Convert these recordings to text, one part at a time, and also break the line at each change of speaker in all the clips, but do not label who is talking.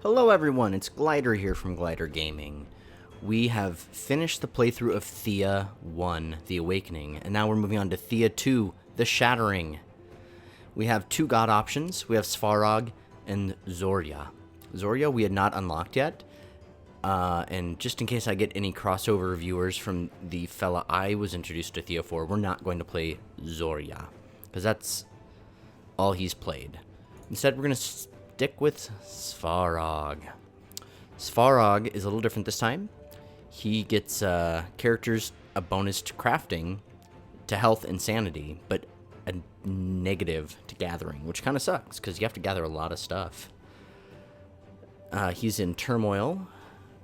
Hello everyone, it's Glider here from Glider Gaming. We have finished the playthrough of Thea 1, The Awakening, and now we're moving on to Thea 2, The Shattering. We have two god options. We have Svarog and Zorya. Zorya we had not unlocked yet, and just in case I get any crossover viewers from the fella I was introduced to Thea for, we're not going to play Zorya, because that's all he's played. Instead, we're going to stick with Svarog. Svarog is a little different this time. He gets characters a bonus to crafting, to health and sanity, but a negative to gathering, which kind of sucks because you have to gather a lot of stuff. He's in Turmoil,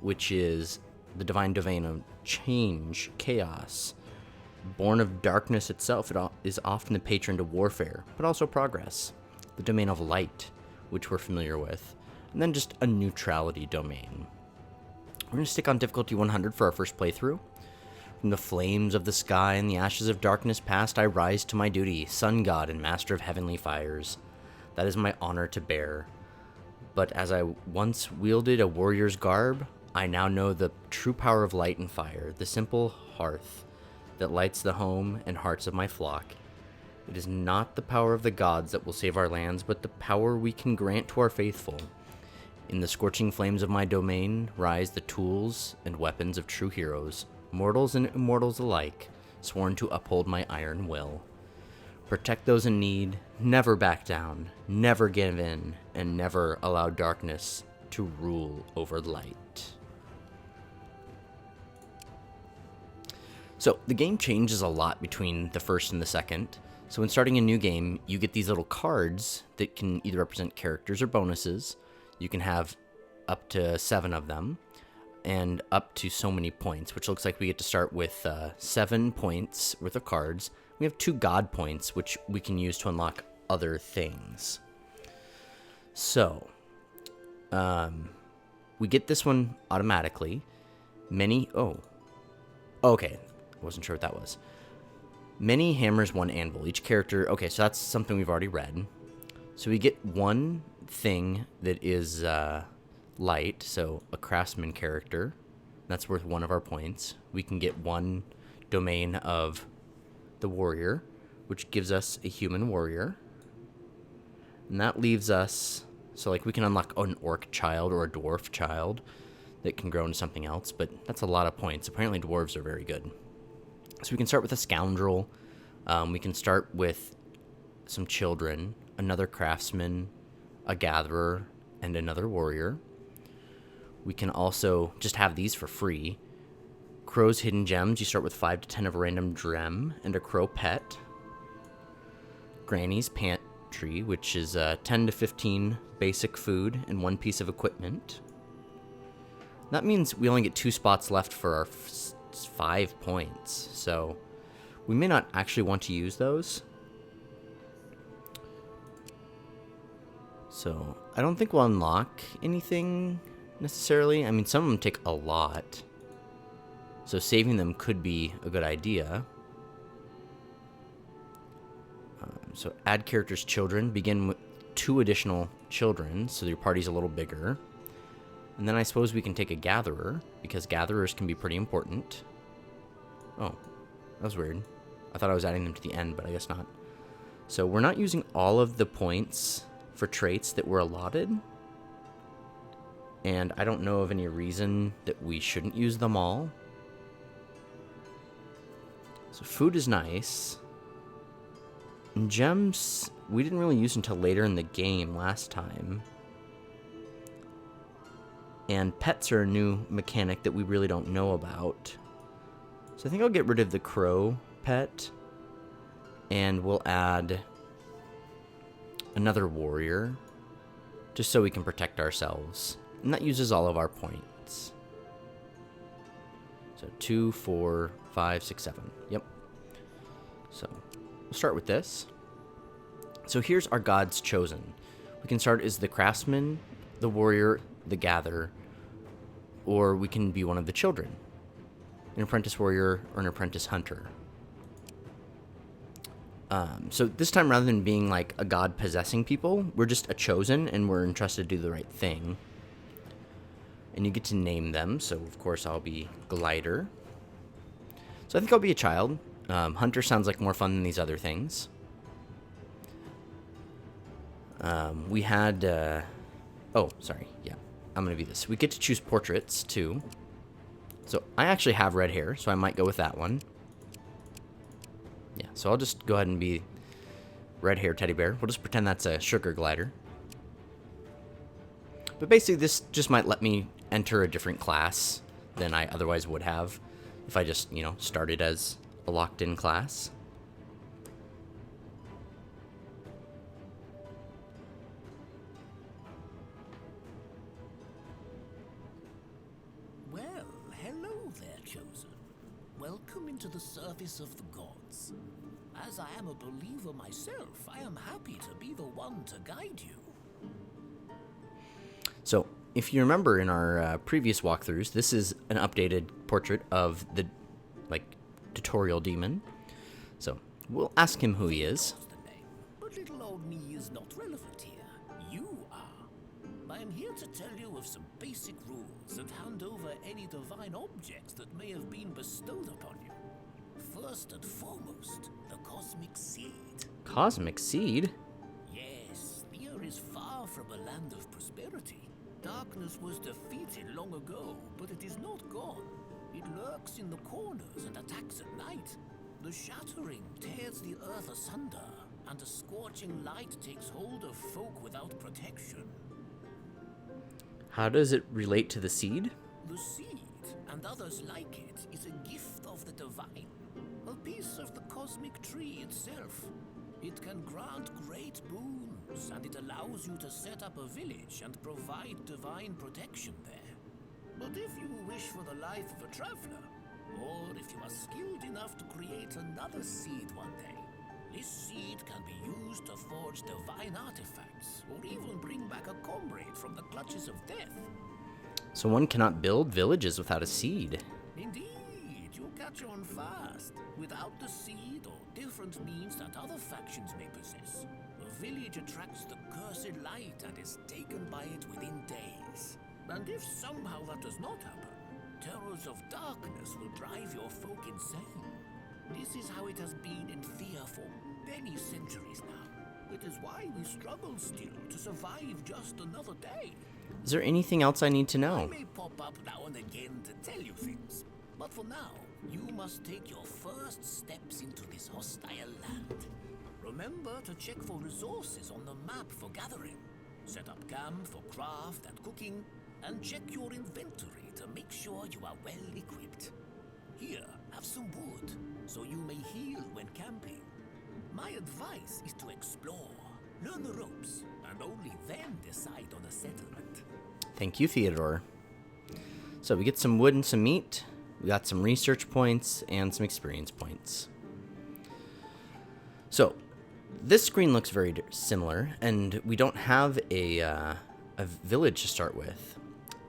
which is the divine domain of change, chaos. Born of darkness itself, it is often the patron to warfare, but also progress. The domain of light, which we're familiar with, and then just a neutrality domain. We're going to stick on difficulty 100 for our first playthrough. From the flames of the sky and the ashes of darkness past, I rise to my duty, sun god and master of heavenly fires. That is my honor to bear. But as I once wielded a warrior's garb, I now know the true power of light and fire, the simple hearth that lights the home and hearts of my flock. It is not the power of the gods that will save our lands, but the power we can grant to our faithful. In the scorching flames of my domain rise the tools and weapons of true heroes, mortals and immortals alike, sworn to uphold my iron will. Protect those in need, never back down, never give in, and never allow darkness to rule over light. So, the game changes a lot between the first and the second. So when starting a new game, you get these little cards that can either represent characters or bonuses. You can have up to 7 of them, and up to so many points, which looks like we get to start with 7 points worth of cards. We have 2 god points, which we can use to unlock other things. So, we get this one automatically. Okay, I wasn't sure what that was. Many hammers, one anvil. Each character... Okay, so that's something we've already read. So we get one thing that is light, so a craftsman character. That's worth 1 of our points. We can get 1 domain of the warrior, which gives us a human warrior. And that leaves us... So, like, we can unlock an orc child or a dwarf child that can grow into something else, but that's a lot of points. Apparently dwarves are very good. So we can start with a scoundrel, we can start with some children, another craftsman, a gatherer, and another warrior. We can also just have these for free. Crow's hidden gems, you start with 5 to 10 of a random gem, and a crow pet. Granny's pantry, which is 10 to 15 basic food and 1 piece of equipment. That means we only get 2 spots left for our 5 points, so we may not actually want to use those. So I don't think we'll unlock anything necessarily. I mean, some of them take a lot, so saving them could be a good idea. So add characters' children. Begin with 2 additional children, so your party's a little bigger. And then I suppose we can take a gatherer, because gatherers can be pretty important. Oh, that was weird. I thought I was adding them to the end, but I guess not. So we're not using all of the points for traits that were allotted. And I don't know of any reason that we shouldn't use them all. So food is nice. And gems, we didn't really use until later in the game last time. And pets are a new mechanic that we really don't know about. So I think I'll get rid of the crow pet. And we'll add another warrior. Just so we can protect ourselves. And that uses all of our points. So 2, 4, 5, 6, 7. Yep. So we'll start with this. So here's our gods chosen. We can start as the craftsman, the warrior, the gatherer, or we can be one of the children, an apprentice warrior or an apprentice hunter. So this time, rather than being like a god possessing people, we're just a chosen and we're entrusted to do the right thing. And you get to name them. So, of course, I'll be Glider. So I think I'll be a child. Hunter sounds like more fun than these other things. We had... oh, sorry. Yeah, I'm going to be this. We get to choose portraits, too. So I actually have red hair, so I might go with that one. Yeah, so I'll just go ahead and be red hair teddy bear. We'll just pretend that's a sugar glider. But basically, this just might let me enter a different class than I otherwise would have if I just, you know, started as a locked-in class.
Well, hello there, Chosen. Welcome into the service of the gods. As I am a believer myself, I am happy to be the one to guide you.
So, if you remember in our previous walkthroughs, this is an updated portrait of the, tutorial demon. So, we'll ask him who he is.
The name, but little old me is not relevant here. You are. I am here to tell you of some basic rules and hand over any divine objects that may have been bestowed upon you. First and foremost, the cosmic seed.
Cosmic seed?
Yes, Thea is far from a land of prosperity. Darkness was defeated long ago, but it is not gone. It lurks in the corners and attacks at night. The Shattering tears the earth asunder, and a scorching light takes hold of folk without protection.
How does it relate to the seed?
The seed, and others like it, is a gift of the divine. A piece of the cosmic tree itself. It can grant great boons, and it allows you to set up a village and provide divine protection there. But if you wish for the life of a traveler, or if you are skilled enough to create another seed one day, this seed can be used to forge divine artifacts, or even bring back a comrade from the clutches of death.
So one cannot build villages without a seed.
Indeed, you catch on fast. Without the seed or different means that other factions may possess, a village attracts the cursed light and is taken by it within days. And if somehow that does not happen, terrors of darkness will drive your folk insane. This is how it has been in Thea for many centuries now. It is why we struggle still to survive just another day.
Is there anything else I need to
I
know?
may pop up now and again to tell you things, but for now, you must take your first steps into this hostile land. Remember to check for resources on the map for gathering. Set up camp for craft and cooking, and check your inventory to make sure you are well equipped. Here, have some wood, so you may heal when camping. My advice is to explore, learn the ropes, and only then decide on a settlement.
Thank you, Theodore. So we get some wood and some meat. We got some research points and some experience points. So this screen looks very similar, and we don't have a village to start with.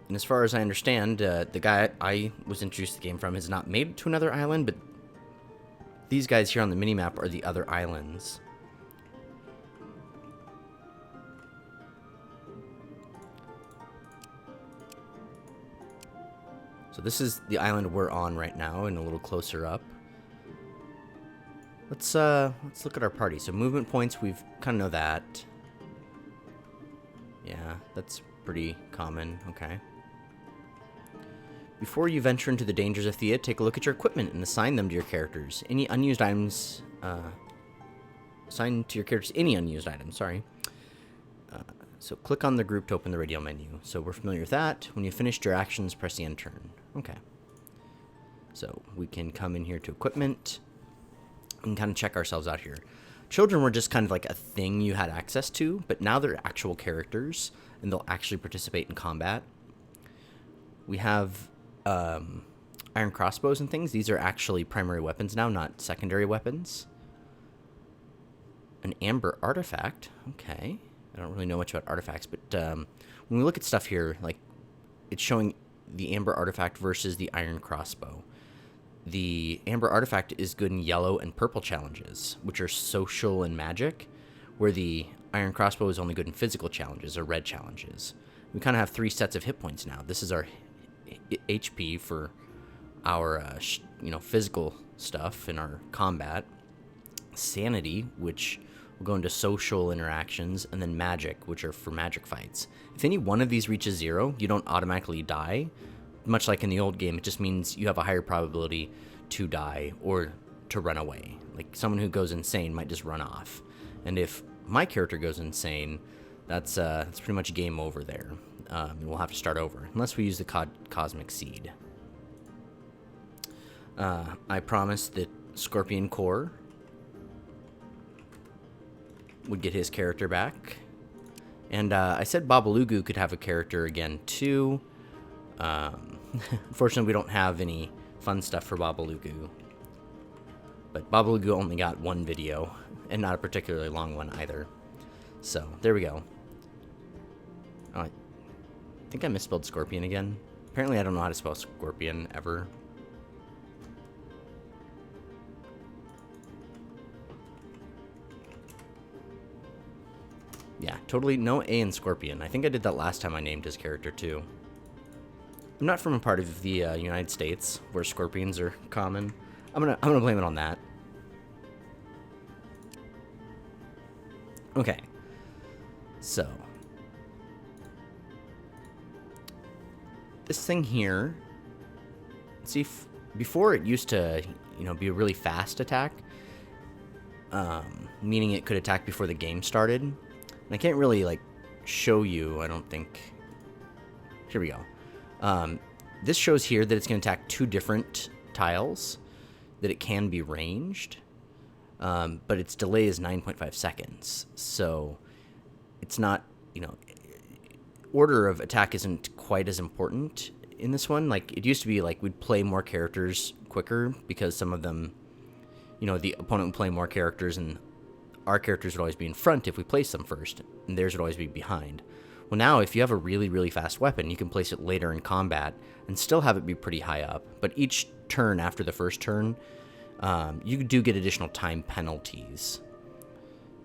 And as far as I understand, the guy I was introduced to the game from has not made it to another island, but these guys here on the minimap are the other islands. So this is the island we're on right now, and a little closer up. Let's look at our party. So movement points, we've kind of know that. Yeah, that's pretty common. Okay. Before you venture into the dangers of Thea, take a look at your equipment and assign them to your characters. Any unused items, assign to your characters any unused items, sorry. So click on the group to open the radio menu. So we're familiar with that. When you've finished your actions, press the end turn. Okay. So we can come in here to equipment and kind of check ourselves out here. Children were just kind of like a thing you had access to, but now they're actual characters and they'll actually participate in combat. We have iron crossbows and things. These are actually primary weapons now, not secondary weapons. An amber artifact. Okay. I don't really know much about artifacts, but when we look at stuff here, like it's showing the amber artifact versus the iron crossbow. The amber artifact is good in yellow and purple challenges, which are social and magic, where the iron crossbow is only good in physical challenges or red challenges. we kind of have 3 sets of hit points now. This is our HP for our physical stuff in our combat, sanity, which will go into social interactions, and then magic, which are for magic fights. If any one of these reaches 0, you don't automatically die. Much like in the old game, it just means you have a higher probability to die or to run away. Like someone who goes insane might just run off. And if my character goes insane, that's pretty much game over there. We'll have to start over, unless we use the Cosmic Seed. I promised that Scorpion Core would get his character back. And I said Babalugu could have a character again, too. Unfortunately, we don't have any fun stuff for Babalugu. But Babalugu only got 1 video, and not a particularly long one either. So, there we go. Oh, I think I misspelled Scorpion again. Apparently, I don't know how to spell Scorpion ever. Yeah, totally no A in Scorpion. I think I did that last time I named his character, too. I'm not from a part of the United States where scorpions are common. I'm gonna blame it on that. Okay. So. This thing here, see, before it used to, be a really fast attack, meaning it could attack before the game started. And I can't really, show you, I don't think. Here we go. This shows here that it's going to attack 2 different tiles, that it can be ranged, but its delay is 9.5 seconds. So it's not, order of attack isn't quite as important in this one. Like, it used to be, we'd play more characters quicker because some of them, the opponent would play more characters and our characters would always be in front if we placed them first, and theirs would always be behind. Well, now, if you have a really, really fast weapon, you can place it later in combat and still have it be pretty high up. But each turn after the first turn, you do get additional time penalties.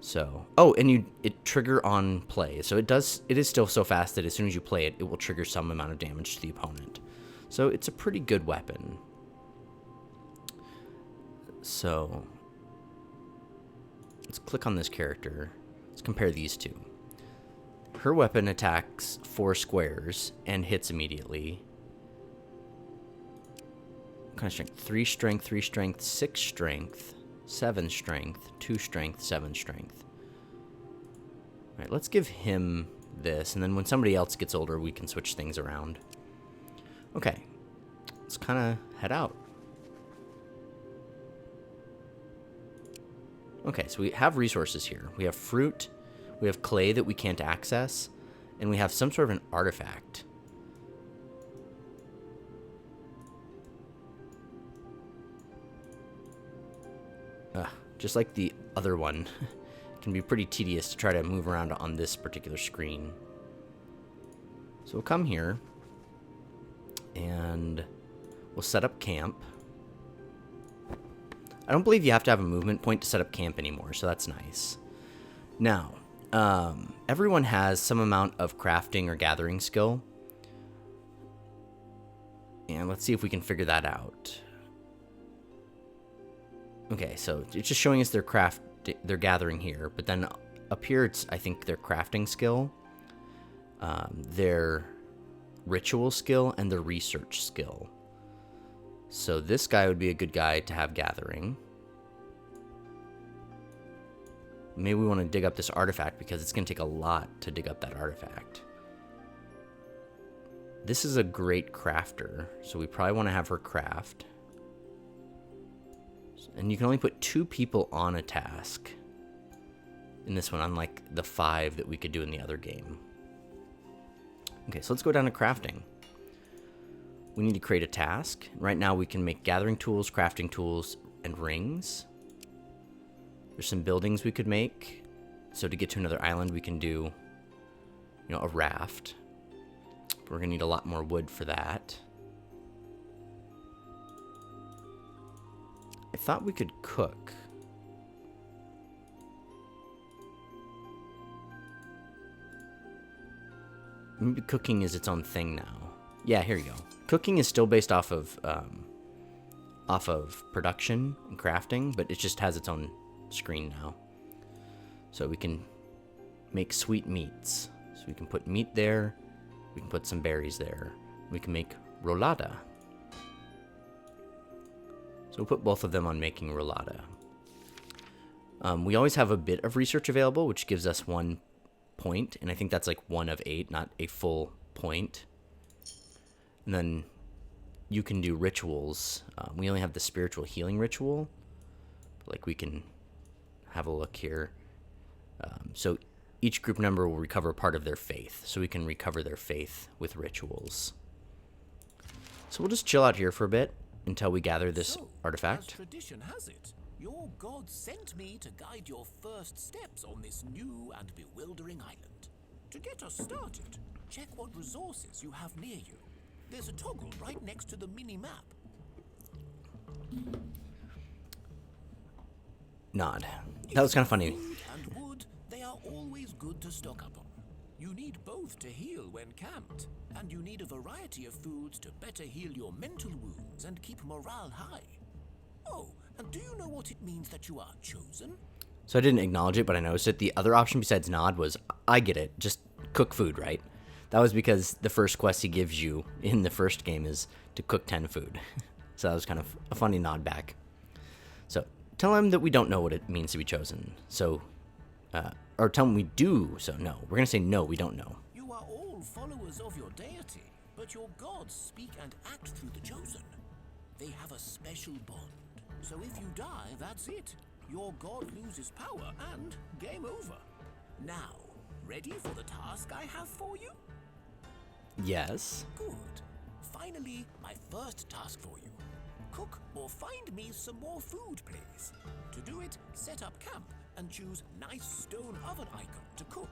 So, and it trigger on play. So it is still so fast that as soon as you play it, it will trigger some amount of damage to the opponent. So it's a pretty good weapon. So let's click on this character. Let's compare these two. Her weapon attacks 4 squares and hits immediately. What kind of strength? 3 strength, 3 strength, 6 strength, 7 strength, 2 strength, 7 strength. Alright, let's give him this, and then when somebody else gets older, we can switch things around. Okay, let's kind of head out. Okay, so we have resources here. We have fruit, we have clay that we can't access, and we have some sort of an artifact. Just like the other one, it can be pretty tedious to try to move around on this particular screen. So we'll come here, and we'll set up camp. I don't believe you have to have a movement point to set up camp anymore, so that's nice. Now, everyone has some amount of crafting or gathering skill. And let's see if we can figure that out. Okay, so it's just showing us their gathering here, but then up here it's, I think, their crafting skill, their ritual skill, and their research skill. So this guy would be a good guy to have gathering. Maybe we want to dig up this artifact because it's going to take a lot to dig up that artifact. This is a great crafter, so we probably want to have her craft. And you can only put 2 people on a task in this one, unlike the 5 that we could do in the other game. Okay, so let's go down to crafting. We need to create a task. Right now we can make gathering tools, crafting tools, and rings. There's some buildings we could make. So to get to another island, we can do, a raft. But we're gonna need a lot more wood for that. I thought we could cook. Maybe cooking is its own thing now. Yeah, here you go. Cooking is still based off of production and crafting, but it just has its own screen now. So we can make sweet meats. So we can put meat there. We can put some berries there. We can make roulada. So we'll put both of them on making roulada. We always have a bit of research available, which gives us 1 point, and I think that's like 1 of 8, not a full point. And then you can do rituals. We only have the spiritual healing ritual. Like, we can have a look here. So each group member will recover part of their faith. So we can recover their faith with rituals. So we'll just chill out here for a bit until we gather this artifact.
As tradition has it, your god sent me to guide your first steps on this new and bewildering island. To get us started, check what resources you have near you. There's a toggle right next to the mini-map.
Nod. That was kind of funny.
Food and wood, they are always good to stock up on. You need both to heal when camped, and you need a variety of foods to better heal your mental wounds and keep morale high. Oh, and do you know what it means that you are chosen?
So I didn't acknowledge it, but I noticed it. The other option besides nod was, I get it, just cook food, right? That was because the first quest he gives you in the first game is to cook 10 food. So that was kind of a funny nod back. So tell him that we don't know what it means to be chosen. So, or tell him we do, so no. We're going to say no, we don't know.
You are all followers of your deity, but your gods speak and act through the chosen. They have a special bond. So if you die, that's it. Your god loses power and game over. Now, ready for the task I have for you?
Yes.
Good. Finally, my first task for you. Cook or find me some more food, please. To do it, set up camp and choose nice stone oven icon to cook.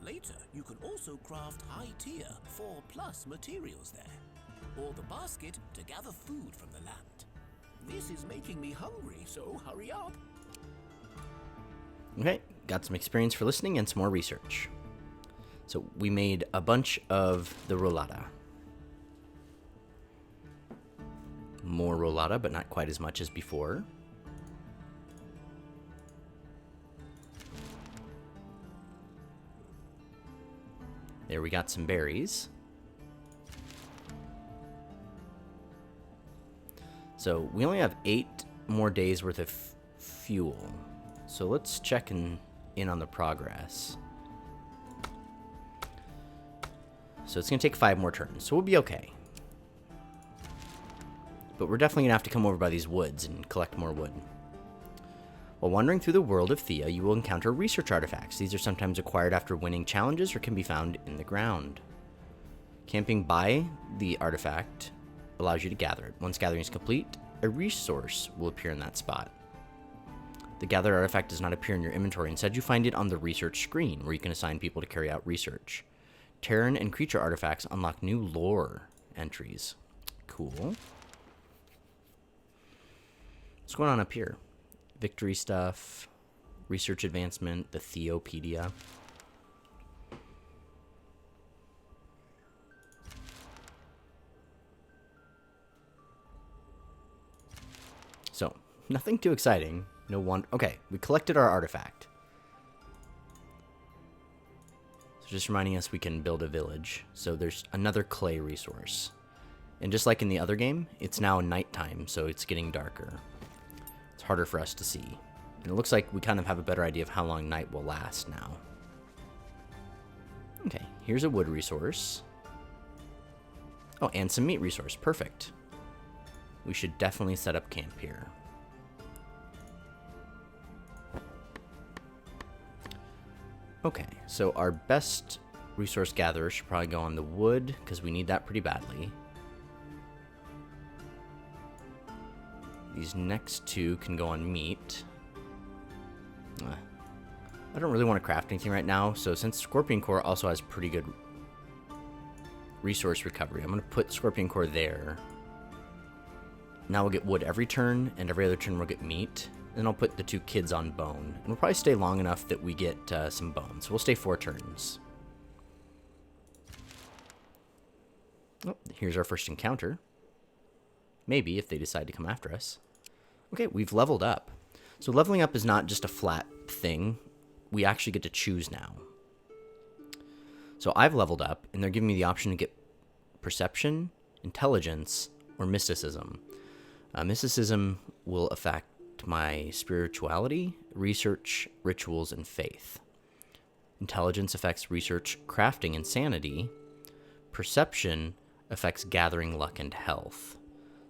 Later, you can also craft high tier 4+ materials there. Or the basket to gather food from the land. This is making me hungry, so hurry up.
Okay, got some experience for listening and some more research. So we made a bunch of the roulada. More roulada, but not quite as much as before. There, we got some berries. So we only have 8 more days worth of fuel. So let's check in on the progress. So it's going to take 5 more turns, so we'll be okay. But we're definitely going to have to come over by these woods and collect more wood. While wandering through the world of Thea, you will encounter research artifacts. These are sometimes acquired after winning challenges or can be found in the ground. Camping by the artifact allows you to gather it. Once gathering is complete, a resource will appear in that spot. The gathered artifact does not appear in your inventory. Instead, you find it on the research screen, where you can assign people to carry out research. Terran and creature artifacts unlock new lore entries. Cool. What's going on up here? Victory stuff, research advancement, the Theopedia. So, nothing too exciting. No one. Okay, we collected our artifact. So just reminding us we can build a village. So there's another clay resource. And just like in the other game, it's now nighttime, so it's getting darker. It's harder for us to see. And it looks like we kind of have a better idea of how long night will last now. Okay, here's a wood resource. Oh, and some meat resource. Perfect. We should definitely set up camp here. Okay, so our best resource gatherer should probably go on the wood, because we need that pretty badly. These next 2 can go on meat. I don't really want to craft anything right now, so since Scorpion Core also has pretty good resource recovery, I'm going to put Scorpion Core there. Now we'll get wood every turn, and every other turn we'll get meat. Then I'll put the 2 kids on bone. And we'll probably stay long enough that we get some bones. So we'll stay 4 turns. Oh, here's our first encounter. Maybe, if they decide to come after us. Okay, we've leveled up. So leveling up is not just a flat thing. We actually get to choose now. So I've leveled up, and they're giving me the option to get perception, intelligence, or mysticism. Mysticism will affect my spirituality, research, rituals, and faith. Intelligence affects research, crafting, and sanity. Perception affects gathering, luck, and health.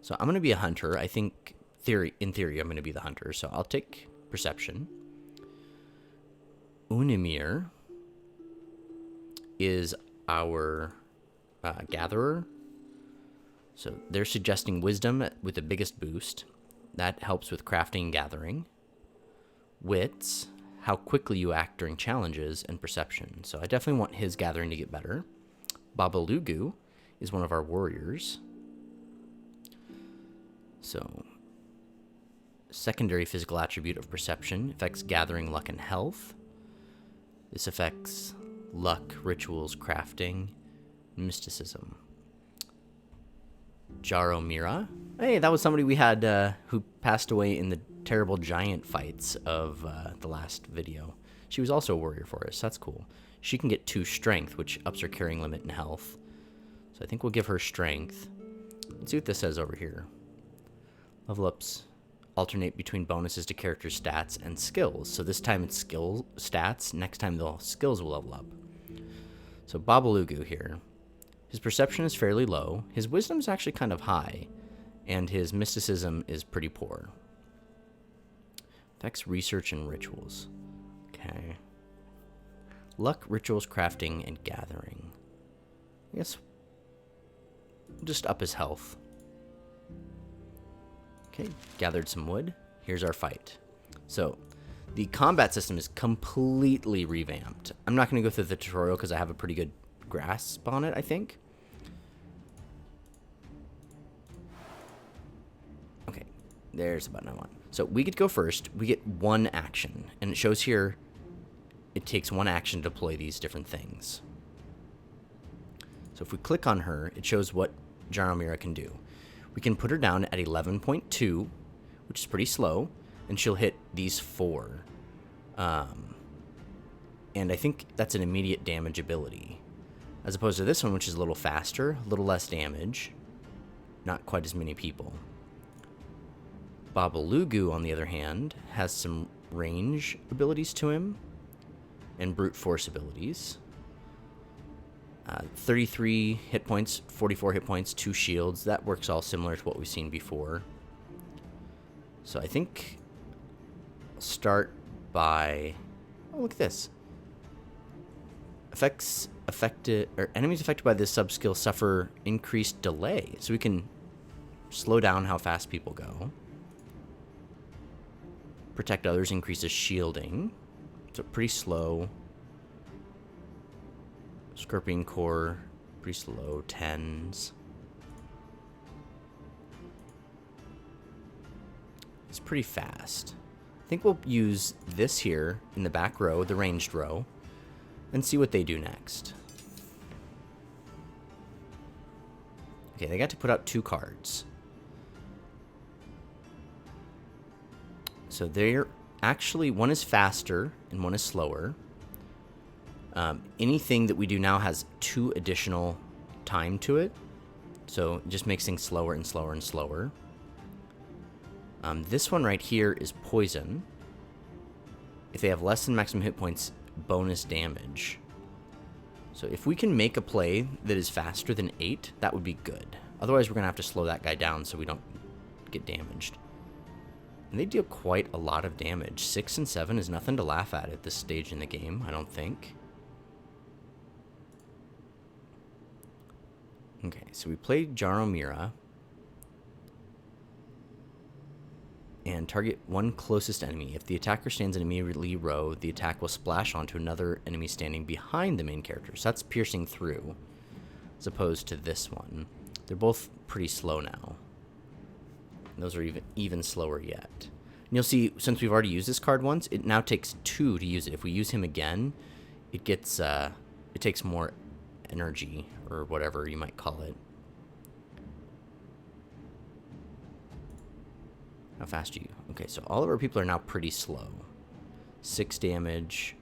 So I'm going to be a hunter. I think in theory, I'm going to be the hunter. So I'll take perception. Unimir is our gatherer. So they're suggesting wisdom with the biggest boost. That helps with crafting and gathering. Wits, how quickly you act during challenges, and perception. So I definitely want his gathering to get better. Babalugu is one of our warriors. So secondary physical attribute of perception affects gathering, luck, and health. This affects luck, rituals, crafting, mysticism. Jaromira. Hey, that was somebody we had who passed away in the terrible giant fights of the last video. She was also a warrior for us. That's cool. She can get 2 strength, which ups her carrying limit and health. So I think we'll give her strength. Let's see what this says over here. Level ups alternate between bonuses to character stats and skills. So this time it's skill stats. Next time the skills will level up. So Babalugu here. His perception is fairly low. His wisdom is actually kind of high. And his mysticism is pretty poor. Affects research and rituals. Okay. Luck, rituals, crafting, and gathering. I guess just up his health. Okay, gathered some wood. Here's our fight. So, the combat system is completely revamped. I'm not going to go through the tutorial because I have a pretty good grasp on it, I think. Okay, there's the button I want. So, we get to go first. We get 1 action. And it shows here it takes 1 action to deploy these different things. So, if we click on her, it shows what Jaromira can do. We can put her down at 11.2, which is pretty slow, and she'll hit these 4. And I think that's an immediate damage ability, as opposed to this one, which is a little faster, a little less damage, not quite as many people. Babalugu, on the other hand, has some range abilities to him, and brute force abilities. 33 hit points, 44 hit points, 2 shields. That works all similar to what we've seen before. So I think I'll start by... Oh, look at this. Enemies affected by this sub-skill suffer increased delay. So we can slow down how fast people go. Protect others increases shielding. So pretty slow. Scorpion Core, pretty slow, 10s. It's pretty fast. I think we'll use this here in the back row, the ranged row, and see what they do next. Okay, they got to put out 2 cards. So they're actually, one is faster and one is slower. Anything that we do now has 2 additional time to it. So it just makes things slower and slower and slower. This one right here is poison. If they have less than maximum hit points, bonus damage. So if we can make a play that is faster than 8, that would be good. Otherwise, we're going to have to slow that guy down so we don't get damaged. And they deal quite a lot of damage. 6 and 7 is nothing to laugh at this stage in the game, I don't think. Okay, so we played Jaromira. And target 1 closest enemy. If the attacker stands in immediately row, the attack will splash onto another enemy standing behind the main character. So that's piercing through, as opposed to this one. They're both pretty slow now. And those are even slower yet. And you'll see, since we've already used this card once, it now takes 2 to use it. If we use him again, it takes more energy, or whatever you might call it. How fast are you? Okay, so all of our people are now pretty slow. 6 damage.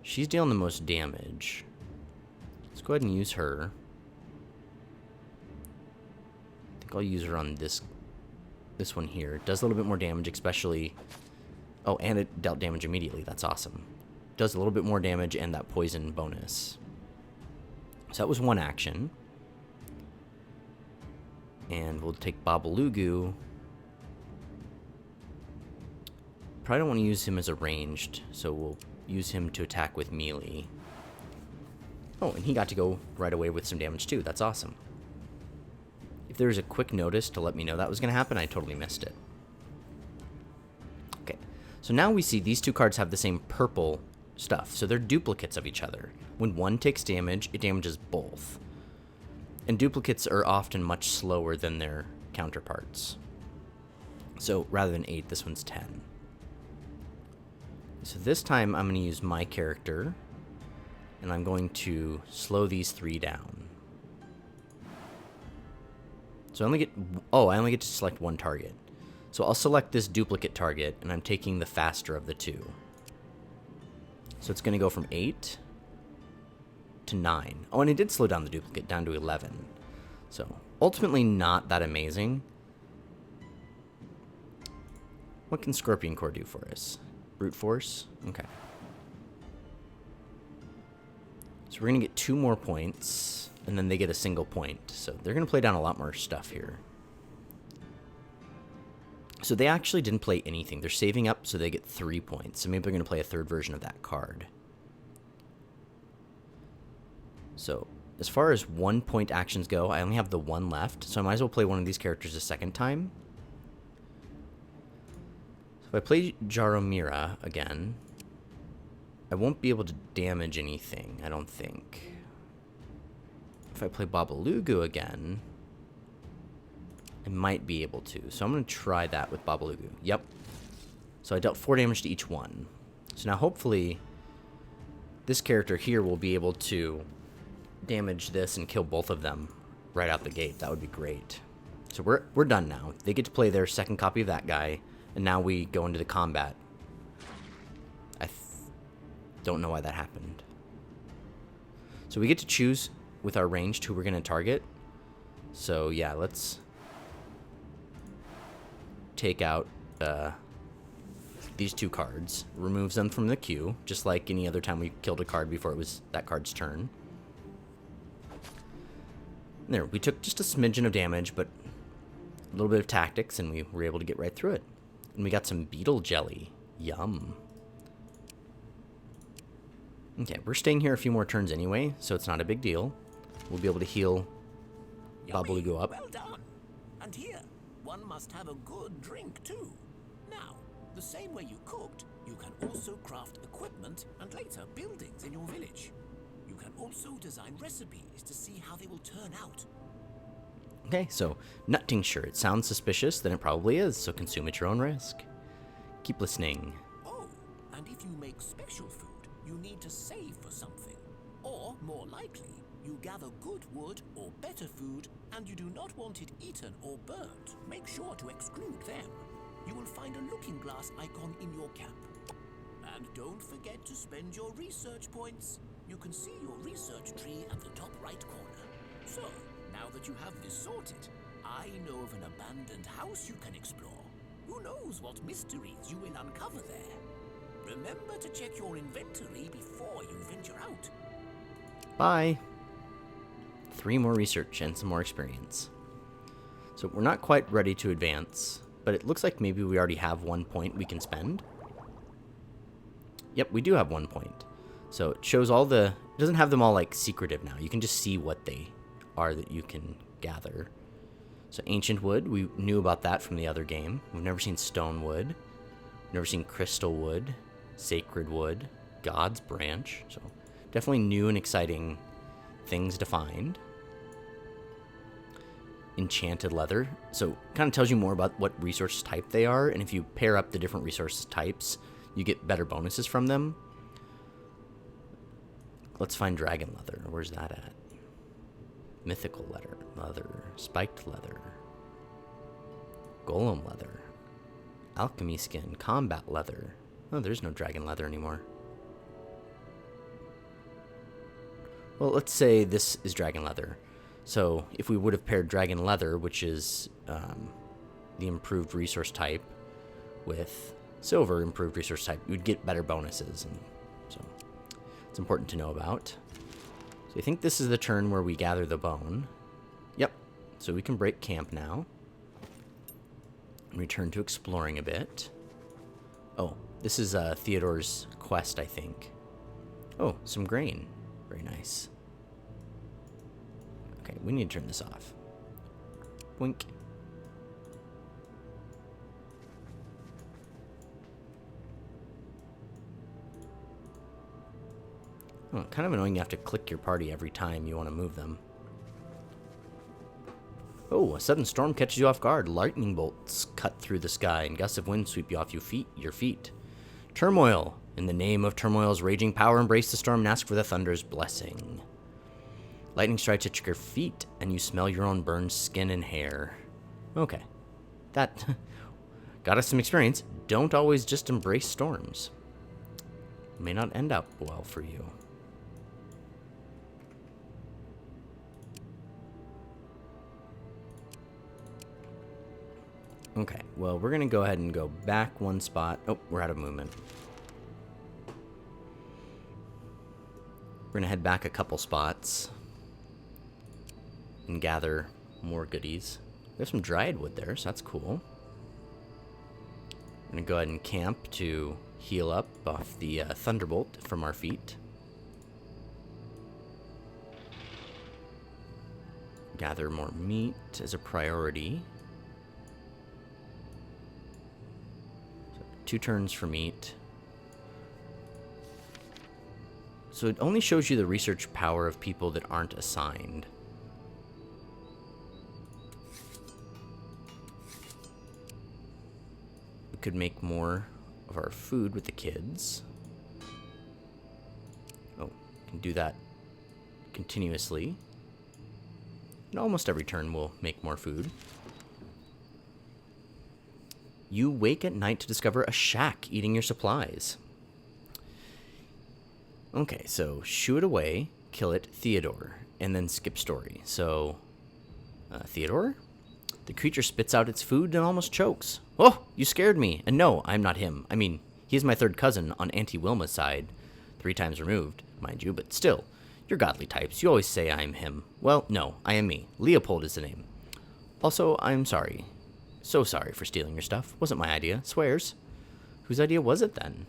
She's dealing the most damage. Let's go ahead and use her. I think I'll use her on this one here. It does a little bit more damage, especially... Oh, and it dealt damage immediately. That's awesome. Does a little bit more damage and that poison bonus. So that was one action. And we'll take Babalugu. Probably don't want to use him as a ranged, so we'll use him to attack with melee. Oh, and he got to go right away with some damage too. That's awesome. If there was a quick notice to let me know that was going to happen, I totally missed it. Okay, so now we see these two cards have the same purple stuff, so they're duplicates of each other. When one takes damage, it damages both. And duplicates are often much slower than their counterparts. So rather than 8, this one's 10. So this time I'm going to use my character, and I'm going to slow these 3 down. So I only get to select one target. So I'll select this duplicate target, and I'm taking the faster of the two. So it's going to go from 8 to 9. Oh, and it did slow down the duplicate down to 11. So ultimately not that amazing. What can Scorpion Core do for us? Brute Force? Okay. So we're going to get 2 more points, and then they get a single point. So they're going to play down a lot more stuff here. So they actually didn't play anything. They're saving up so they get 3 points. So maybe they're going to play a third version of that card. So as far as 1-point actions go, I only have the 1 left. So I might as well play one of these characters a second time. So if I play Jaromira again, I won't be able to damage anything, I don't think. If I play Babalugu again, I might be able to. So I'm going to try that with Babalugu. Yep. So I dealt 4 damage to each one. So now hopefully this character here will be able to damage this and kill both of them right out the gate. That would be great. So we're done now. They get to play their second copy of that guy, and now we go into the combat. I don't know why that happened. So we get to choose with our ranged who we're going to target. So yeah, let's take out these 2 cards. Removes them from the queue, just like any other time we killed a card before it was that card's turn. There, we took just a smidgen of damage, but a little bit of tactics, and we were able to get right through it. And we got some beetle jelly. Yum. Okay, we're staying here a few more turns anyway, so it's not a big deal. We'll be able to heal Babalugu up.
Well done. And here, one must have a good drink too. Now, the same way you cooked, you can also craft equipment and later buildings in your village. You can also design recipes to see how they will turn out.
Okay, so nut tincture. It sounds suspicious, then it probably is, so consume at your own risk. Keep listening.
Oh, and if you make special food, you need to save for something. Or, more likely, you gather good wood or better food, and you do not want it eaten or burnt. Make sure to exclude them. You will find a looking glass icon in your camp. And don't forget to spend your research points. You can see your research tree at the top right corner. So, now that you have this sorted, I know of an abandoned house you can explore. Who knows what mysteries you will uncover there. Remember to check your inventory before you venture out.
Bye. 3 more research and some more experience. So we're not quite ready to advance, but it looks like maybe we already have 1 point we can spend. Yep, we do have 1 point. So it shows all the... It doesn't have them all, like, secretive now. You can just see what they are that you can gather. So ancient wood, we knew about that from the other game. We've never seen stone wood. We've never seen crystal wood, sacred wood, God's branch. So definitely new and exciting things to find. Enchanted leather. So kind of tells you more about what resource type they are. And if you pair up the different resource types, you get better bonuses from them. Let's find dragon leather. Where's that at? Mythical leather, spiked leather, golem leather. Alchemy skin. Combat leather. Oh, there's no dragon leather anymore. Well, let's say this is dragon leather. So if we would have paired dragon leather, which is the improved resource type, with silver improved resource type, you would get better bonuses. And so it's important to know about. So I think this is the turn where we gather the bone. Yep. So we can break camp now. And return to exploring a bit. Oh, this is Theodore's quest, I think. Oh, some grain. Very nice. Okay, we need to turn this off. Boink. Oh, kind of annoying you have to click your party every time you want to move them. Oh, a sudden storm catches you off guard. Lightning bolts cut through the sky, and gusts of wind sweep you off your feet. Turmoil. In the name of Turmoil's raging power, embrace the storm and ask for the thunder's blessing. Lightning strikes at your feet, and you smell your own burned skin and hair. Okay. That got us some experience. Don't always just embrace storms. It may not end up well for you. Okay, well, we're going to go ahead and go back one spot. Oh, we're out of movement. We're going to head back a couple spots and gather more goodies. There's some dried wood there, so that's cool. I'm going to go ahead and camp to heal up off the thunderbolt from our feet. Gather more meat as a priority. 2 turns for meat. So it only shows you the research power of people that aren't assigned. We could make more of our food with the kids. Oh, can do that continuously. And almost every turn we'll make more food. You wake at night to discover a shack eating your supplies. Okay, so shoo it away, kill it, Theodore, and then skip story. So, Theodore? The creature spits out its food and almost chokes. Oh, you scared me. And no, I'm not him. I mean, he is my third cousin on Auntie Wilma's side. 3 times removed, mind you, but still. You're godly types. You always say I'm him. Well, no, I am me. Leopold is the name. Also, I'm sorry. So sorry for stealing your stuff. Wasn't my idea. Swears. Whose idea was it then?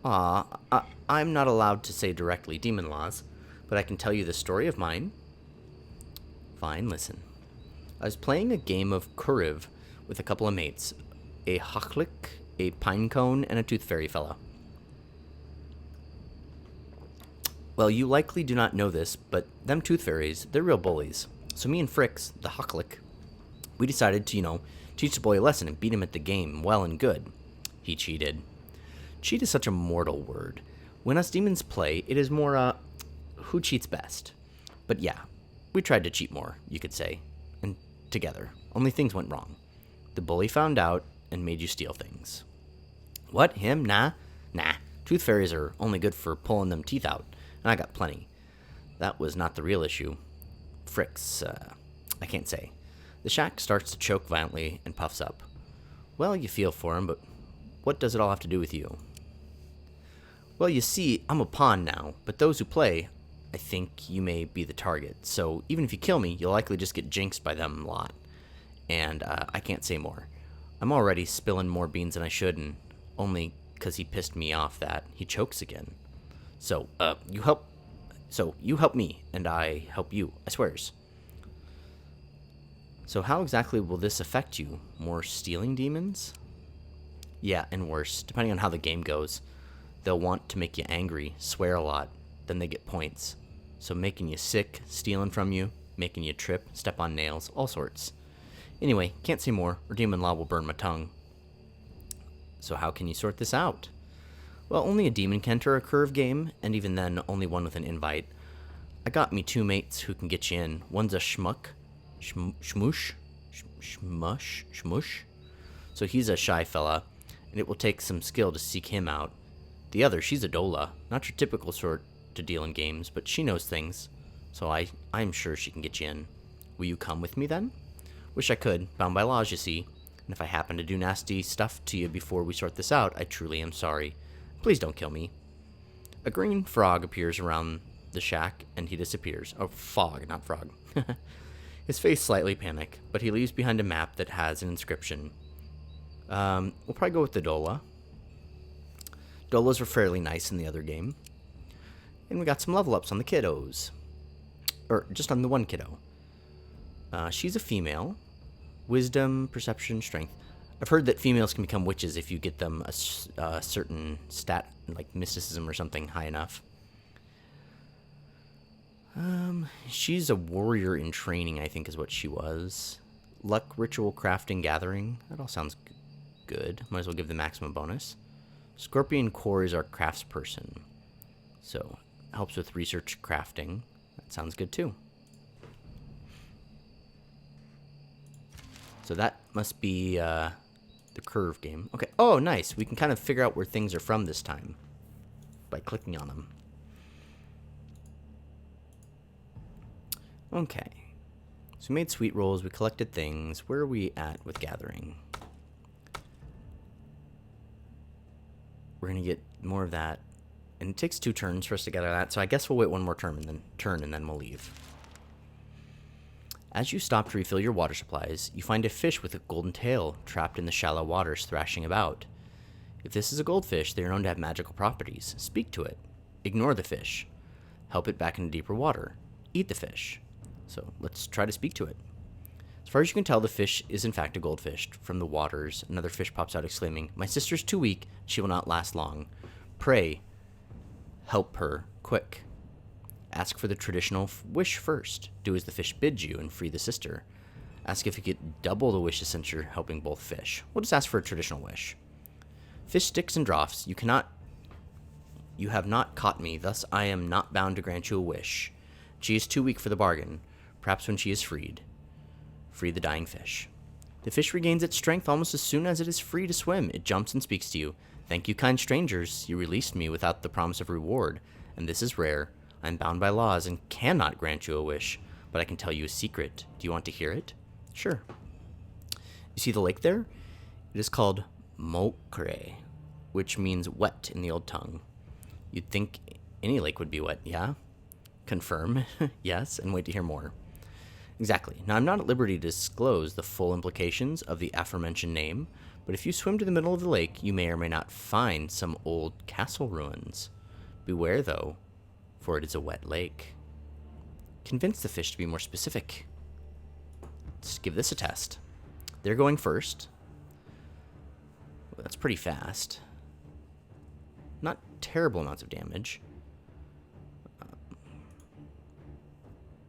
I'm not allowed to say directly demon laws, but I can tell you the story of mine. Fine, listen. I was playing a game of Kuriv with a couple of mates. A Hochlick, a Pinecone, and a Tooth Fairy fella. Well, you likely do not know this, but them Tooth Fairies, they're real bullies. So me and Fricks, the Hochlick, we decided to, teach the boy a lesson and beat him at the game, well and good. He cheated. Cheat is such a mortal word. When us demons play, it is more, who cheats best. But yeah, we tried to cheat more, you could say. And together. Only things went wrong. The bully found out and made you steal things. What? Him? Nah. Tooth Fairies are only good for pulling them teeth out. And I got plenty. That was not the real issue. Fricks, I can't say. The shack starts to choke violently and puffs up. Well, you feel for him, but what does it all have to do with you? Well, you see, I'm a pawn now, but those who play, I think you may be the target. So even if you kill me, you'll likely just get jinxed by them a lot. And I can't say more. I'm already spilling more beans than I should, and only because he pissed me off that he chokes again. So, you help me, and I help you, I swears. So how exactly will this affect you? More stealing demons? Yeah, and worse, depending on how the game goes. They'll want to make you angry, swear a lot, then they get points. So making you sick, stealing from you, making you trip, step on nails, all sorts. Anyway, can't say more, or demon law will burn my tongue. So how can you sort this out? Well, only a demon can enter a curve game, and even then, only one with an invite. I got me 2 mates who can get you in. One's a schmuck. Schmush. so he's a shy fella, and it will take some skill to seek him out. The other, she's a Dola, not your typical sort to deal in games, but she knows things, so I'm sure she can get you in. Will you come with me then? Wish I could, bound by laws, you see, and if I happen to do nasty stuff to you before we sort this out, I truly am sorry. Please don't kill me. A green frog appears around the shack, and he disappears. Oh, fog, not frog. His face slightly panicked, but he leaves behind a map that has an inscription. We'll probably go with the Dola. Dolas were fairly nice in the other game. And we got some level ups on the kiddos. Or just on the one kiddo. She's a female. Wisdom, perception, strength. I've heard that females can become witches if you get them a certain stat, like mysticism or something, high enough. She's a warrior in training, I think is what she was. Luck, ritual, crafting, gathering. That all sounds good. Might as well give the maximum bonus. Scorpion Core is our craftsperson. So, helps with research crafting. That sounds good too. So that must be the curve game. Okay. Oh, nice. We can kind of figure out where things are from this time by clicking on them. Okay. So we made sweet rolls. We collected things. Where are we at with gathering? We're going to get more of that. And it takes 2 turns for us to gather that. So I guess we'll wait one more turn and then we'll leave. As you stop to refill your water supplies, you find a fish with a golden tail trapped in the shallow waters thrashing about. If this is a goldfish, they are known to have magical properties. Speak to it. Ignore the fish. Help it back into deeper water. Eat the fish. So let's try to speak to it. As far as you can tell, the fish is in fact a goldfish. From the waters, another fish pops out exclaiming, "My sister's too weak. She will not last long. Pray, help her quick. Ask for the traditional wish first. Do as the fish bids you and free the sister. Ask if you get double the wishes since you're helping both fish. We'll just ask for a traditional wish. Fish sticks and draughts. You have not caught me, thus I am not bound to grant you a wish. She is too weak for the bargain. Perhaps when she is freed. Free the dying fish. The fish regains its strength almost as soon as it is free to swim. It jumps and speaks to you. Thank you, kind strangers. You released me without the promise of reward, and this is rare. I am bound by laws and cannot grant you a wish, but I can tell you a secret. Do you want to hear it? Sure. You see the lake there? It is called Mokre, which means wet in the old tongue. You'd think any lake would be wet, yeah? Confirm, yes, and wait to hear more. Exactly. Now, I'm not at liberty to disclose the full implications of the aforementioned name, but if you swim to the middle of the lake, you may or may not find some old castle ruins. Beware, though, for it is a wet lake. Convince the fish to be more specific. Let's give this a test. They're going first. Well, that's pretty fast. Not terrible amounts of damage.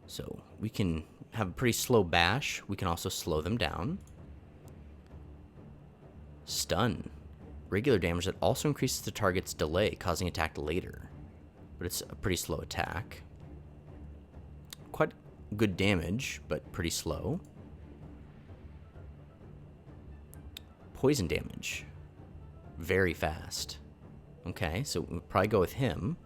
So we can have a pretty slow bash. We can also slow them down. Stun. Regular damage that also increases the target's delay, causing attack later. But it's a pretty slow attack. Quite good damage, but pretty slow. Poison damage. Very fast. Okay, so we'll probably go with him.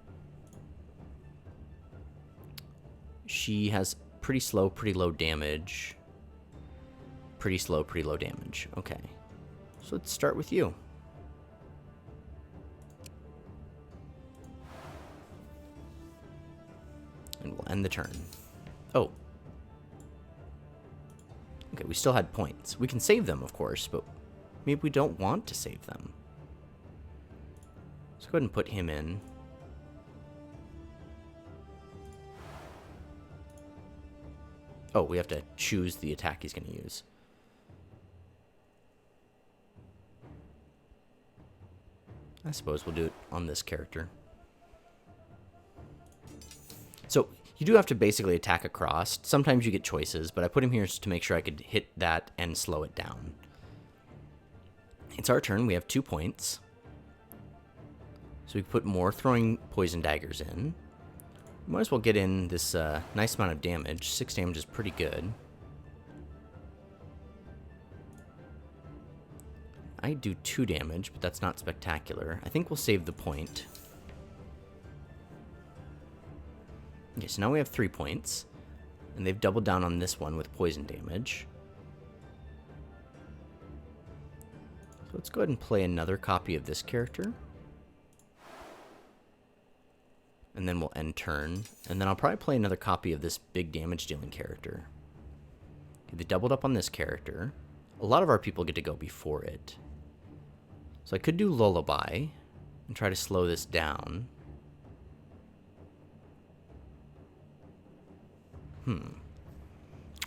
She has pretty slow, pretty low damage. Pretty slow, pretty low damage. Okay. So let's start with you. And we'll end the turn. Oh. Okay, we still had points. We can save them, of course, but maybe we don't want to save them. Let's go ahead and put him in. Oh, we have to choose the attack he's going to use. I suppose we'll do it on this character. So, you do have to basically attack across. Sometimes you get choices, but I put him here just to make sure I could hit that and slow it down. It's our turn. We have 2 points. So we can put more throwing poison daggers in. Might as well get in this nice amount of damage. 6 damage is pretty good. I do 2 damage, but that's not spectacular. I think we'll save the point. Okay, so now we have 3 points. And they've doubled down on this one with poison damage. So let's go ahead and play another copy of this character. And then we'll end turn. And then I'll probably play another copy of this big damage dealing character. Okay, they doubled up on this character. A lot of our people get to go before it. So I could do Lullaby and try to slow this down.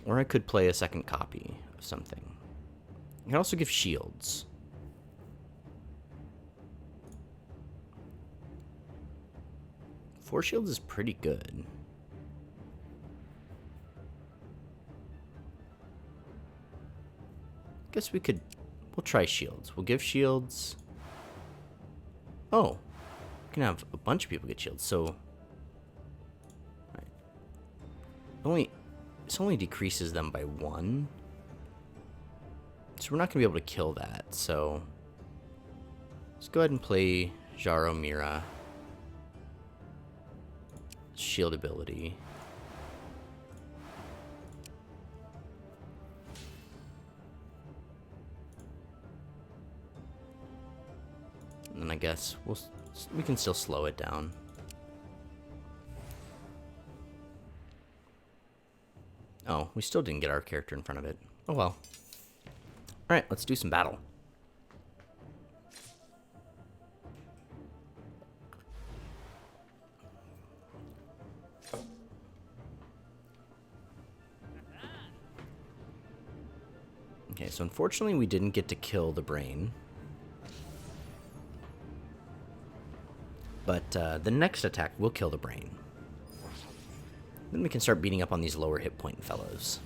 Or I could play a second copy of something. I can also give shields. Four shields is pretty good. Guess we'll try shields. We'll give shields. Oh, we can have a bunch of people get shields. So, this only decreases them by 1. So we're not gonna be able to kill that. So let's go ahead and play Jaromira. Shield ability. And I guess we can still slow it down. Oh, we still didn't get our character in front of it. Oh well. Alright, let's do some battle. Okay, so unfortunately we didn't get to kill the brain. But the next attack will kill the brain. Then we can start beating up on these lower hit point fellows.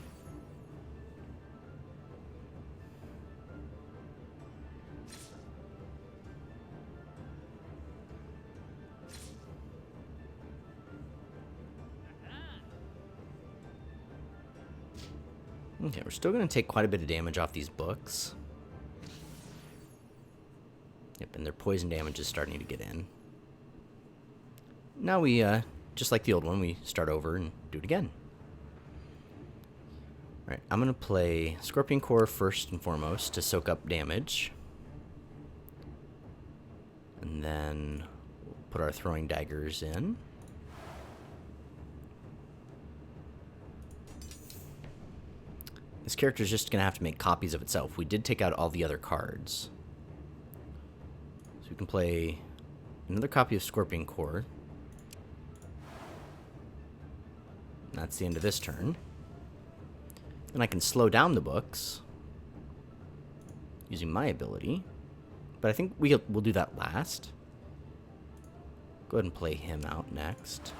Okay, we're still going to take quite a bit of damage off these books. Yep, and their poison damage is starting to get in. Now we, just like the old one, we start over and do it again. Alright, I'm going to play Scorpion Core first and foremost to soak up damage. And then we'll put our throwing daggers in. This character is just going to have to make copies of itself. We did take out all the other cards. So we can play another copy of Scorpion Core. That's the end of this turn. Then I can slow down the books using my ability. But I think we'll do that last. Go ahead and play him out next.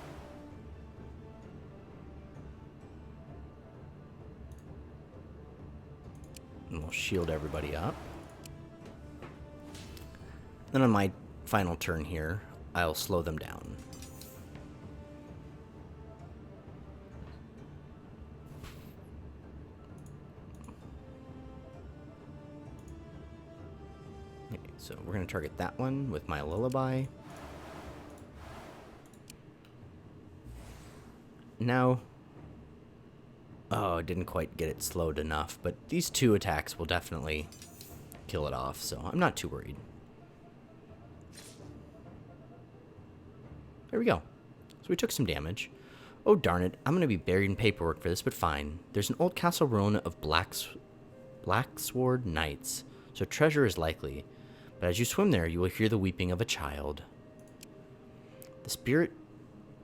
And we'll shield everybody up. Then on my final turn here, I'll slow them down. Okay, so we're going to target that one with my lullaby. Now, oh, I didn't quite get it slowed enough, but these 2 attacks will definitely kill it off, so I'm not too worried. There we go. So we took some damage. Oh, darn it. I'm going to be buried in paperwork for this, but fine. There's an old castle ruin of Blacksword Knights, so treasure is likely. But as you swim there, you will hear the weeping of a child. The spirit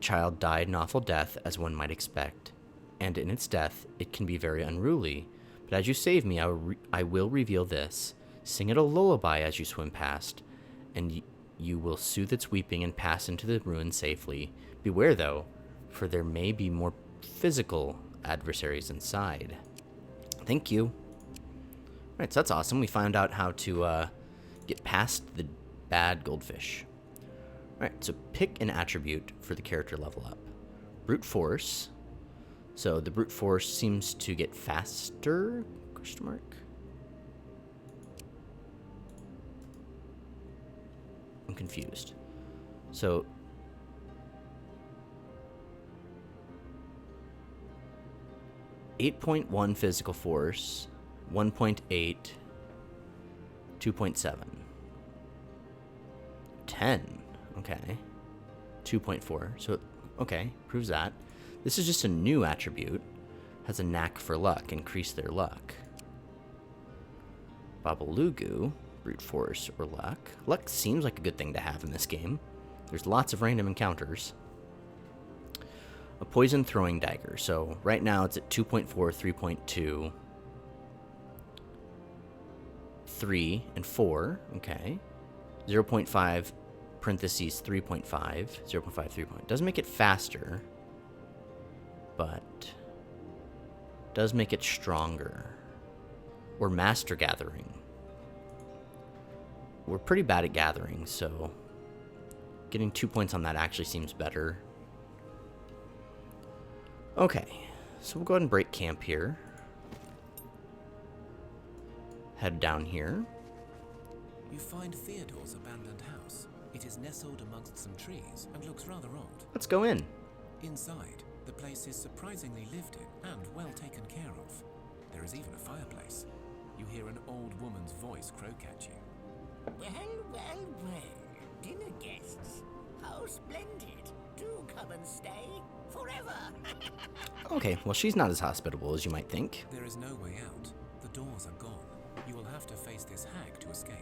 child died an awful death, as one might expect. And in its death, it can be very unruly. But as you save me, I will reveal this. Sing it a lullaby as you swim past, and you will soothe its weeping and pass into the ruin safely. Beware, though, for there may be more physical adversaries inside. Thank you. Alright, so that's awesome. We found out how to get past the bad goldfish. Alright, so pick an attribute for the character level up. Brute force. So the brute force seems to get faster? Question mark. confused. So 8.1 physical force, 1.8, 2.7. 10. Okay. 2.4. So, okay, proves that. This is just a new attribute. Has a knack for luck. Increase their luck. Babalugu, brute force or luck. Luck seems like a good thing to have in this game. There's lots of random encounters. A poison throwing dagger. So right now it's at 2.4, 3.2, 3, and 4. Okay. 0.5, parentheses 3.5, 0.5, 3. Doesn't make it faster, but does make it stronger. Or master gathering. We're pretty bad at gathering, so getting 2 points on that actually seems better. Okay, so we'll go ahead and break camp here. Head down here.
You find Theodore's abandoned house. It is nestled amongst some trees and looks rather old.
Let's go in.
Inside, the place is surprisingly lived in and well taken care of. There is even a fireplace. You hear an old woman's voice croak at you. Well, dinner guests. How splendid. Do come and stay forever.
Okay, well, she's not as hospitable as you might think.
There is no way out. The doors are gone. You will have to face this hag to escape.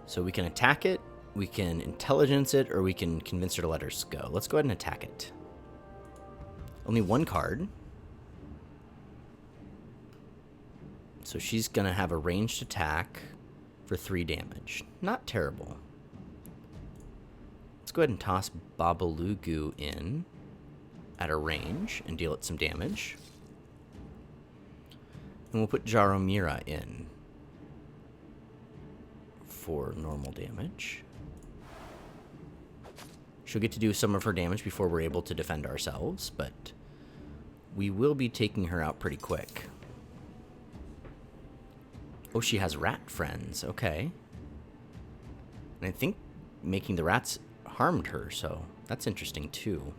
So we can attack it, we can intelligence it, or we can convince her to let us go. Let's go ahead and attack it. Only one card. So she's going to have a ranged attack for 3 damage. Not terrible. Let's go ahead and toss Babalugu in at a range and deal it some damage. And we'll put Jaromira in for normal damage. She'll get to do some of her damage before we're able to defend ourselves, but we will be taking her out pretty quick. Oh, she has rat friends. Okay. And I think making the rats harmed her, so that's interesting too.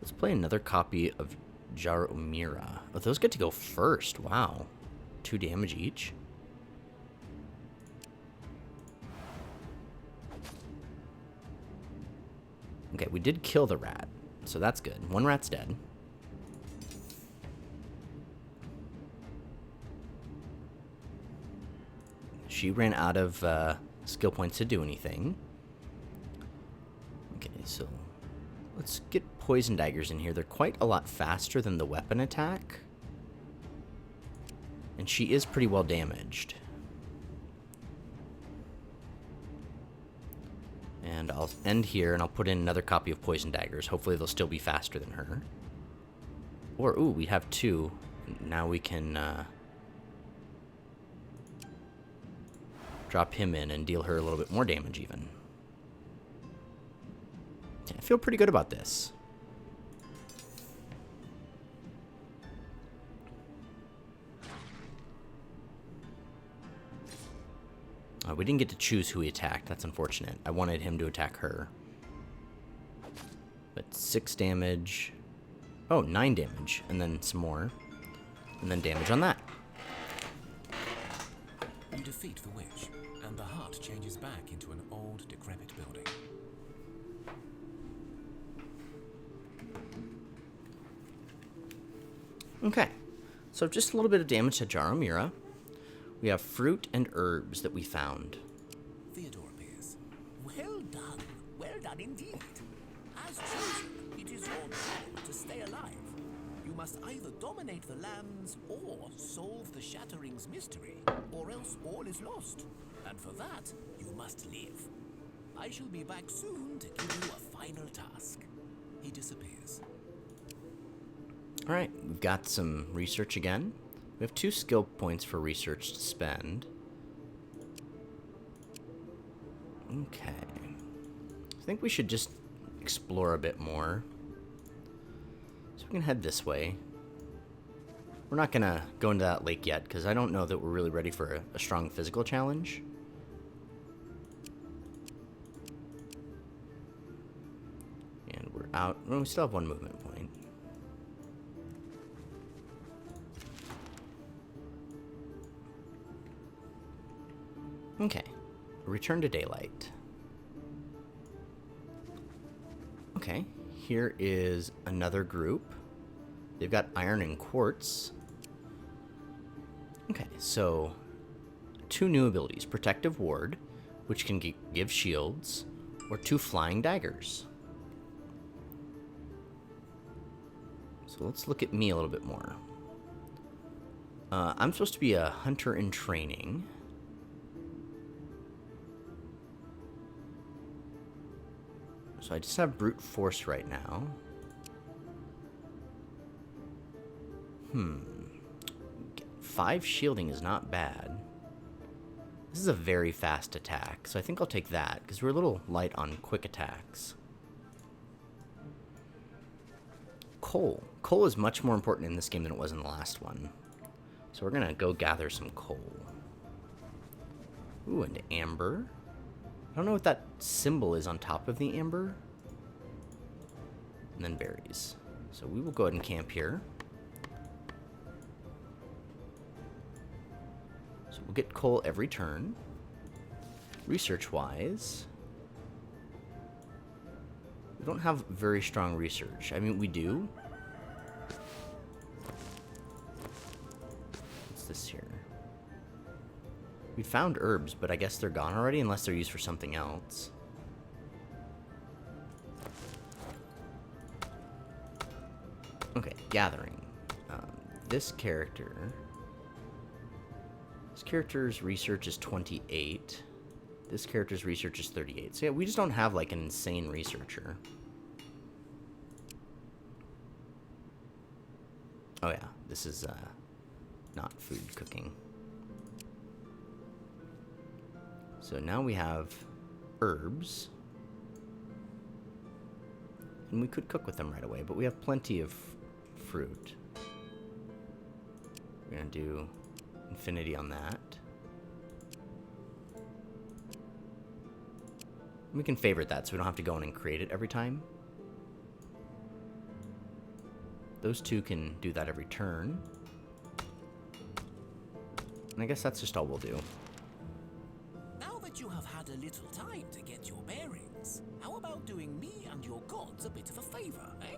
Let's play another copy of Jaromira. Oh, those get to go first. Wow. 2 damage each. Okay, we did kill the rat, so that's good. 1 rat's dead. She ran out of skill points to do anything. Okay, so let's get poison daggers in here. They're quite a lot faster than the weapon attack. And she is pretty well damaged. And I'll end here and I'll put in another copy of poison daggers. Hopefully they'll still be faster than her. Or, ooh, we have 2. Now we can drop him in and deal her a little bit more damage even. Yeah, I feel pretty good about this. We didn't get to choose who he attacked. That's unfortunate. I wanted him to attack her. But 6 damage. Oh, 9 damage. And then some more. And then damage on that.
You defeat the witch, and the hut changes back into an old, decrepit building.
Okay. So just a little bit of damage to Jaromira. We have fruit and herbs that we found.
Theodore appears. Well done indeed. As chosen, it is your job to stay alive. You must either dominate the lands or solve the Shattering's mystery, or else all is lost. And for that, you must live. I shall be back soon to give you a final task. He disappears.
All right, we've got some research again. We have 2 skill points for research to spend. Okay. I think we should just explore a bit more. So we can head this way. We're not going to go into that lake yet, because I don't know that we're really ready for a strong physical challenge. And we're out. Well, we still have one movement point. Okay. Return to daylight. Okay. Here is another group. They've got iron and quartz. Okay, so 2 new abilities. Protective Ward, which can give shields, or 2 flying daggers. So let's look at me a little bit more. I'm supposed to be a hunter in training. So I just have brute force right now. 5 shielding is not bad. This is a very fast attack, so I think I'll take that, because we're a little light on quick attacks. Coal. Coal is much more important in this game than it was in the last one. So we're going to go gather some coal. Ooh, and amber. I don't know what that symbol is on top of the amber. And then berries. So we will go ahead and camp here. So we'll get coal every turn. Research-wise, we don't have very strong research. I mean, we do. What's this here? We found herbs, but I guess they're gone already unless they're used for something else. Okay, gathering. This character's research is 28. This character's research is 38. So yeah, we just don't have like an insane researcher. Oh yeah, this is not food cooking. So now we have herbs. And we could cook with them right away, but we have plenty of fruit. We're gonna do infinity on that. We can favorite that so we don't have to go in and create it every time. Those 2 can do that every turn. And I guess that's just all we'll do.
Now that you have had a little time to get your bearings, how about doing me and your gods a bit of a favor, eh?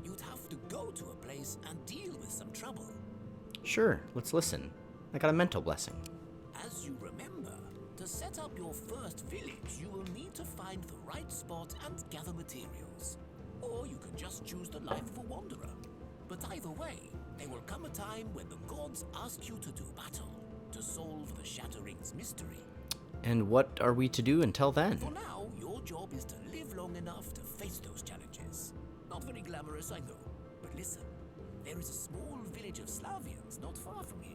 You'd have to go to a place and deal with some trouble.
Sure, let's listen. I got a mental blessing.
As you remember, to set up your first village, you will need to find the right spot and gather materials. Or you can just choose the life of a wanderer. But either way, there will come a time when the gods ask you to do battle, to solve the Shattering's mystery.
And what are we to do until then?
For now, your job is to live long enough to face those challenges. Not very glamorous, I know. But listen, there is a small village of Slavians not far from here.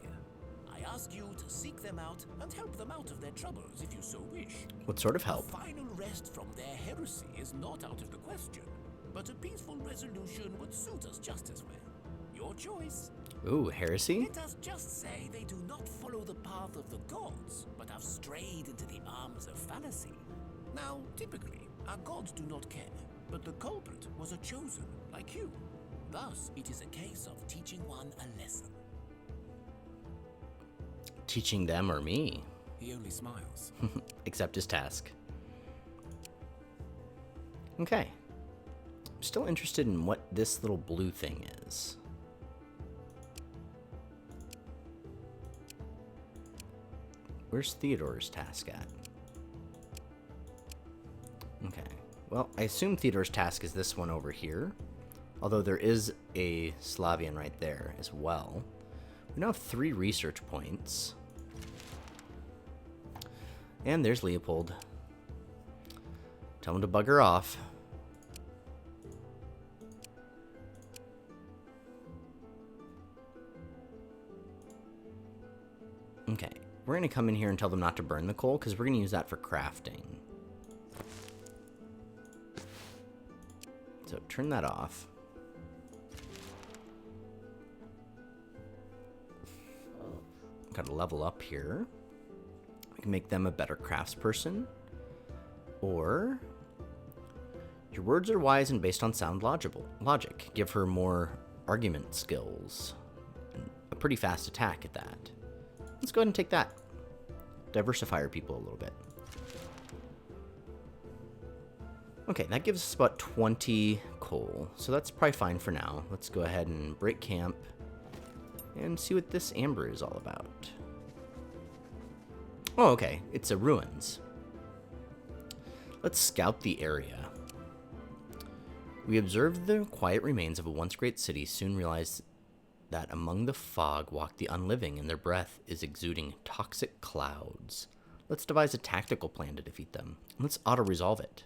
I ask you to seek them out and help them out of their troubles if you so wish.
What sort of help?
A final rest from their heresy is not out of the question, but a peaceful resolution would suit us just as well. Your choice.
Ooh, heresy?
Let us just say they do not follow the path of the gods, but have strayed into the arms of fallacy. Now, typically, our gods do not care, but the culprit was a chosen, like you. Thus, it is a case of teaching one a lesson.
Teaching them or me?
He only smiles.
Accept his task. Okay. I'm still interested in what this little blue thing is. Where's Theodore's task at? Okay. Well, I assume Theodore's task is this one over here. Although there is a Slavian right there as well. We now have 3 research points. And there's Leopold. Tell him to bugger off. Okay. We're going to come in here and tell them not to burn the coal, because we're going to use that for crafting. So turn that off. Got to level up here. We can make them a better craftsperson. Or your words are wise and based on sound logic. Give her more argument skills. And a pretty fast attack at that. Let's go ahead and take that. Diversify our people a little bit. Okay, that gives us about 20 coal. So that's probably fine for now. Let's go ahead and break camp and see what this amber is all about. Oh, okay. It's a ruins. Let's scout the area. We observed the quiet remains of a once great city, soon realized that among the fog walk the unliving, and their breath is exuding toxic clouds. Let's devise a tactical plan to defeat them. Let's auto-resolve it.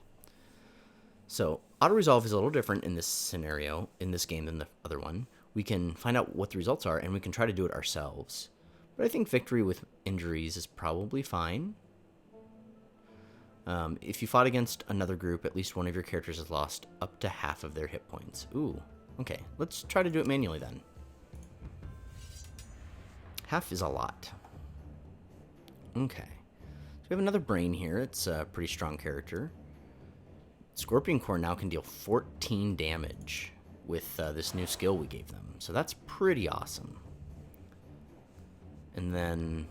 So, auto-resolve is a little different in this scenario, in this game, than the other one. We can find out what the results are, and we can try to do it ourselves. But I think victory with injuries is probably fine. If you fought against another group, at least one of your characters has lost up to half of their hit points. Ooh, okay. Let's try to do it manually then. Half is a lot. Okay. So we have another brain here. It's a pretty strong character. Scorpion Core now can deal 14 damage with this new skill we gave them. So that's pretty awesome. And then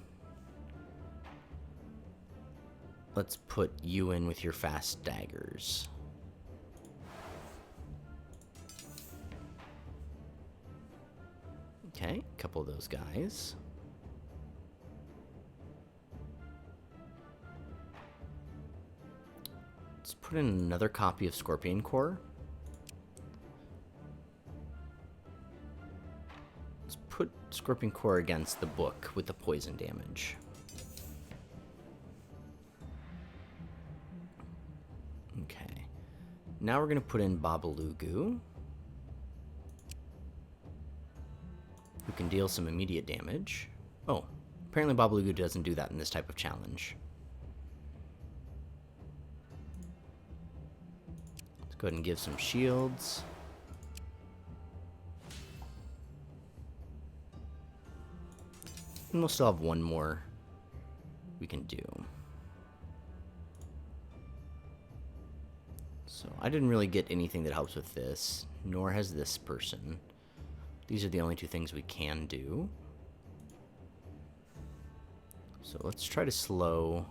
let's put you in with your fast daggers. Okay, a couple of those guys. Let's put in another copy of Scorpion Core. Let's put Scorpion Core against the book with the poison damage. Okay. Now we're going to put in Babalugu, who can deal some immediate damage. Oh, apparently Babalugu doesn't do that in this type of challenge. Let's go ahead and give some shields. And we'll still have one more we can do. So I didn't really get anything that helps with this, nor has this person. These are the only two things we can do. So let's try to slow.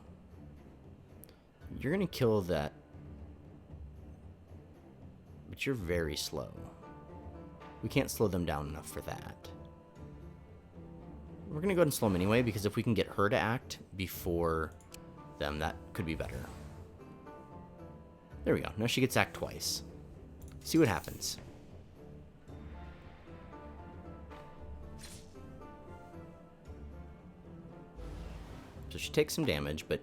You're going to kill that, but you're very slow. We can't slow them down enough for that. We're going to go ahead and slow them anyway, because if we can get her to act before them, that could be better. There we go. Now she gets act twice. See what happens. So she takes some damage, but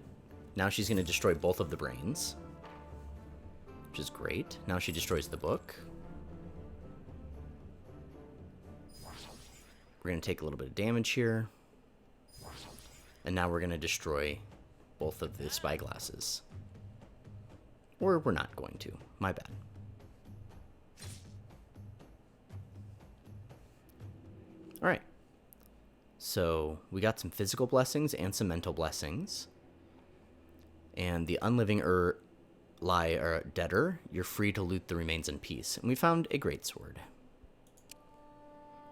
now she's going to destroy both of the brains, which is great. Now she destroys the book. We're going to take a little bit of damage here. And now we're going to destroy both of the spyglasses. Or we're not going to. My bad. Alright. So we got some physical blessings and some mental blessings. And the unliving debtor, you're free to loot the remains in peace. And we found a greatsword.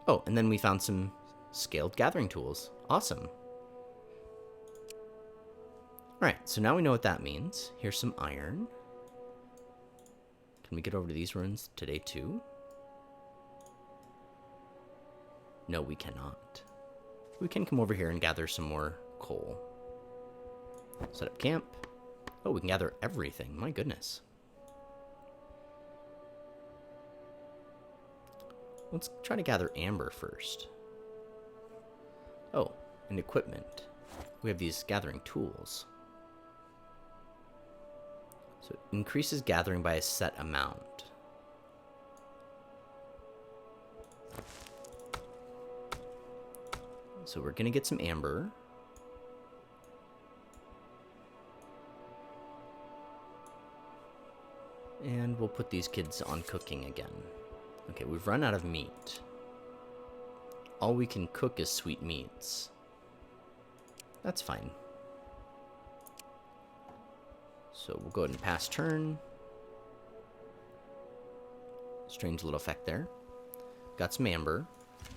Oh, and then we found some scaled gathering tools. Awesome. Alright, so now we know what that means. Here's some iron. Can we get over to these ruins today too? No, we cannot. We can come over here and gather some more coal. Set up camp. Oh, we can gather everything. My goodness. Let's try to gather amber first. Oh, and equipment. We have these gathering tools. So it increases gathering by a set amount. So we're going to get some amber. And we'll put these kids on cooking again. Okay, we've run out of meat. All we can cook is sweet meats. That's fine. So we'll go ahead and pass turn. Strange little effect there. Got some amber.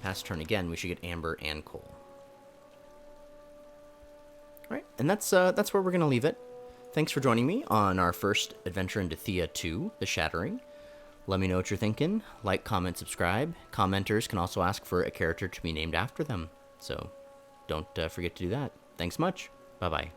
Pass turn again, we should get amber and coal. Alright, and that's where we're going to leave it. Thanks for joining me on our first adventure into Thea 2, The Shattering. Let me know what you're thinking. Like, comment, subscribe. Commenters can also ask for a character to be named after them. So don't forget to do that. Thanks much. Bye-bye.